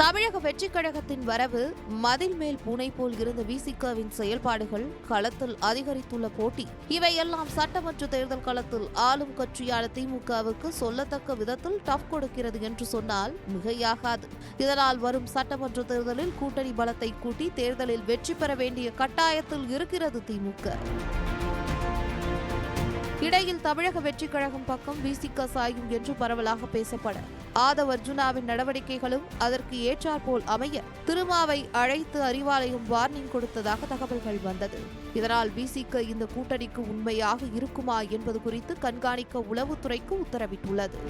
தமிழக வெற்றிக் கழகத்தின் வரவு மதில் மேல் பூனை போல் இருந்த விசிகவின் செயல்பாடுகள் களத்தில் அதிகரித்துள்ள போட்டி இவையெல்லாம் சட்டமன்ற தேர்தல் களத்தில் ஆளும் கட்சியான திமுகவுக்கு சொல்லத்தக்க விதத்தில் டஃப் கொடுக்கிறது என்று சொன்னால் மிகையாகாது. இதனால் வரும் சட்டமன்ற தேர்தலில் கூட்டணி பலத்தை கூட்டி தேர்தலில் வெற்றி பெற வேண்டிய கட்டாயத்தில் இருக்கிறது திமுக. இடையில் தமிழக வெற்றிக் கழகம் பக்கம் விசிக சாயும் என்று பரவலாக பேசப்பட ஆதவ் அர்ஜுனாவின் நடவடிக்கைகளும் அதற்கு ஏற்றாற்போல் அமைய திருமாவை அழைத்து அறிவாலயம் வார்னிங் கொடுத்ததாக தகவல்கள் வந்தது. இதனால் விசிக இந்த கூட்டணிக்கு உண்மையாக இருக்குமா என்பது குறித்து கண்காணிக்க உளவுத்துறைக்கு உத்தரவிட்டுள்ளது.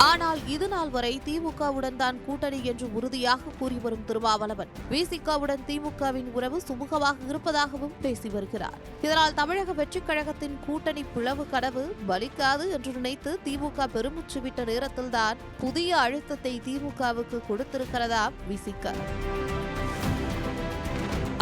ஆனால் இதுநாள் வரை திமுகவுடன் தான் கூட்டணி என்று உறுதியாக கூறி வரும் திருமாவளவன் விசிகவுடன் திமுகவின் உறவு சுமூகமாக இருப்பதாகவும் பேசி வருகிறார். இதனால் தமிழக வெற்றிக் கழகத்தின் கூட்டணி பிளவு கனவு பலிக்காது என்று நினைத்து திமுக பெருமூச்சு விட்ட நேரத்தில்தான் புதிய அழுத்தத்தை திமுகவுக்கு கொடுத்திருக்கிறதா விசிக.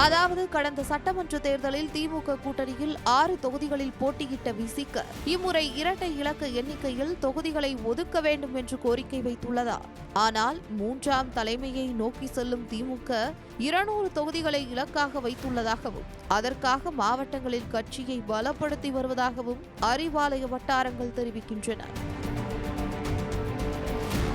அதாவது கடந்த சட்டமன்ற தேர்தலில் திமுக கூட்டணியில் 6 தொகுதிகளில் போட்டியிட்ட விசிக இம்முறை இரட்டை இலக்க எண்ணிக்கையில் தொகுதிகளை ஒதுக்க வேண்டும் என்று கோரிக்கை வைத்துள்ளதா. ஆனால் 3ஆம் தலைமையை நோக்கி செல்லும் திமுக 200 தொகுதிகளை இலக்காக வைத்துள்ளதாகவும் அதற்காக மாவட்டங்களில் கட்சியை பலப்படுத்தி வருவதாகவும் அறிவாலய வட்டாரங்கள் தெரிவிக்கின்றன.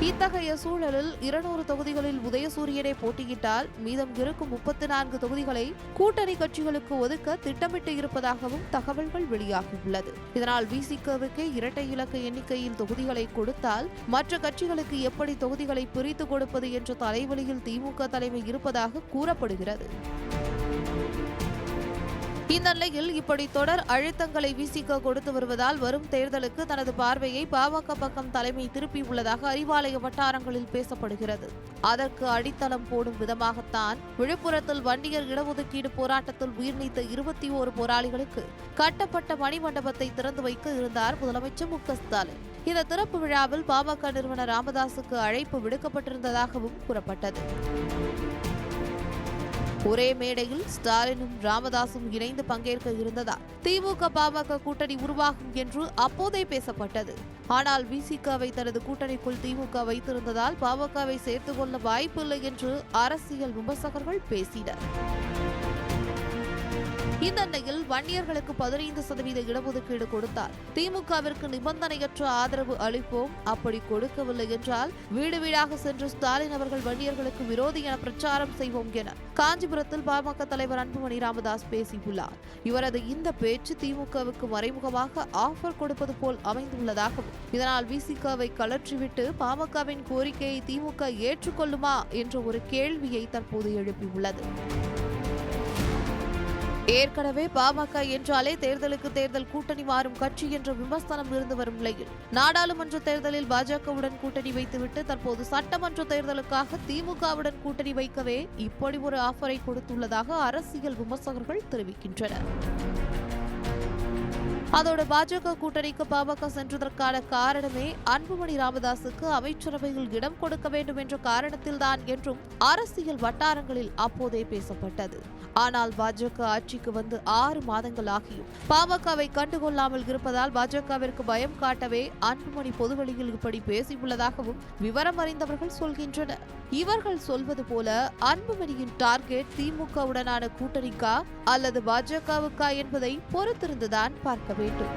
இத்தகைய சூழலில் 200 தொகுதிகளில் உதயசூரியனை போட்டியிட்டால் மீதம் இருக்கும் 34 தொகுதிகளை கூட்டணி கட்சிகளுக்கு ஒதுக்க திட்டமிட்டு இருப்பதாகவும் தகவல்கள் வெளியாகியுள்ளது. இதனால் விசிகவுக்கு இரட்டை இலக்க எண்ணிக்கையில் தொகுதிகளை கொடுத்தால் மற்ற கட்சிகளுக்கு எப்படி தொகுதிகளை பிரித்து கொடுப்பது என்ற தலைவலியில் திமுக தலைமை இருப்பதாக கூறப்படுகிறது. இந்த நிலையில் இப்படி தொடர் அழுத்தங்களை விசிக கொடுத்து வருவதால் வரும் தேர்தலுக்கு தனது பார்வையை பாமக பக்கம் தலைமை திருப்பியுள்ளதாக அறிவாலய வட்டாரங்களில் பேசப்படுகிறது. அதற்கு அடித்தளம் போடும் விதமாகத்தான் விழுப்புரத்தில் வன்னியர் இடஒதுக்கீடு போராட்டத்தில் உயிர்நீத்த 21 போராளிகளுக்கு கட்டப்பட்ட மணிமண்டபத்தை திறந்து வைக்க இருந்தார் முதலமைச்சர் மு.க.ஸ்டாலின். இந்த திறப்பு விழாவில் பாமக நிறுவனர் ராமதாசுக்கு அழைப்பு விடுக்கப்பட்டிருந்ததாகவும் கூறப்பட்டது. ஒரே மேடையில் ஸ்டாலினும் ராமதாசும் இணைந்து பங்கேற்க இருந்ததால் திமுக பாமக கூட்டணி உருவாகும் என்று அப்போதே பேசப்பட்டது. ஆனால் விசிகவை தனது கூட்டணிக்குள் திமுக வைத்திருந்ததால் பாமகவை சேர்த்துக் கொள்ள வாய்ப்பில்லை என்று அரசியல் விமர்சகர்கள் பேசினர். இந்த நிலையில் வன்னியர்களுக்கு 15% இடஒதுக்கீடு கொடுத்தால் திமுகவிற்கு நிபந்தனையற்ற ஆதரவு அளிப்போம், அப்படி கொடுக்கவில்லை என்றால் வீடு வீடாக சென்று ஸ்டாலின் அவர்கள் வன்னியர்களுக்கு விரோதி என பிரச்சாரம் செய்வோம் என காஞ்சிபுரத்தில் பாமக தலைவர் அன்புமணி ராமதாஸ் பேசியுள்ளார். இவரது இந்த பேச்சு திமுகவுக்கு மறைமுகமாக ஆஃபர் கொடுப்பது போல் அமைந்துள்ளதாகவும் இதனால் விசிகவை கலற்றிவிட்டு பாமகவின் கோரிக்கையை திமுக ஏற்றுக்கொள்ளுமா என்ற ஒரு கேள்வியை தற்போது எழுப்பியுள்ளது. ஏற்கனவே பாமக என்றாலே தேர்தலுக்கு தேர்தல் கூட்டணி மாறும் கட்சி என்ற விமர்சனம் இருந்து வரும் நிலையில் நாடாளுமன்ற தேர்தலில் பாஜகவுடன் கூட்டணி வைத்துவிட்டு தற்போது சட்டமன்ற தேர்தலுக்காக திமுகவுடன் கூட்டணி வைக்கவே இப்படி ஒரு ஆஃபரை கொடுத்துள்ளதாக அரசியல் விமர்சகர்கள் தெரிவிக்கின்றனர். அதோடு பாஜக கூட்டணிக்கு பாமக சென்றதற்கான காரணமே அன்புமணி ராமதாசுக்கு அமைச்சரவையில் இடம் கொடுக்க வேண்டும் என்ற காரணத்தில்தான் என்றும் அரசியல் வட்டாரங்களில் அப்போதே பேசப்பட்டது. ஆனால் பாஜக ஆட்சிக்கு வந்து 6 மாதங்கள் ஆகியும் பாமகவை கண்டுகொள்ளாமல் இருப்பதால் பாஜகவிற்கு பயம் காட்டவே அன்புமணி பொதுவெளியில் இப்படி பேசியுள்ளதாகவும் விவரம் அறிந்தவர்கள் சொல்கின்றனர். இவர்கள் சொல்வது போல அன்புமணியின் டார்கெட் திமுகவுடனான கூட்டணிக்கா அல்லது பாஜகவுக்கா என்பதை பொறுத்திருந்துதான் பார்க்க வேண்டும்.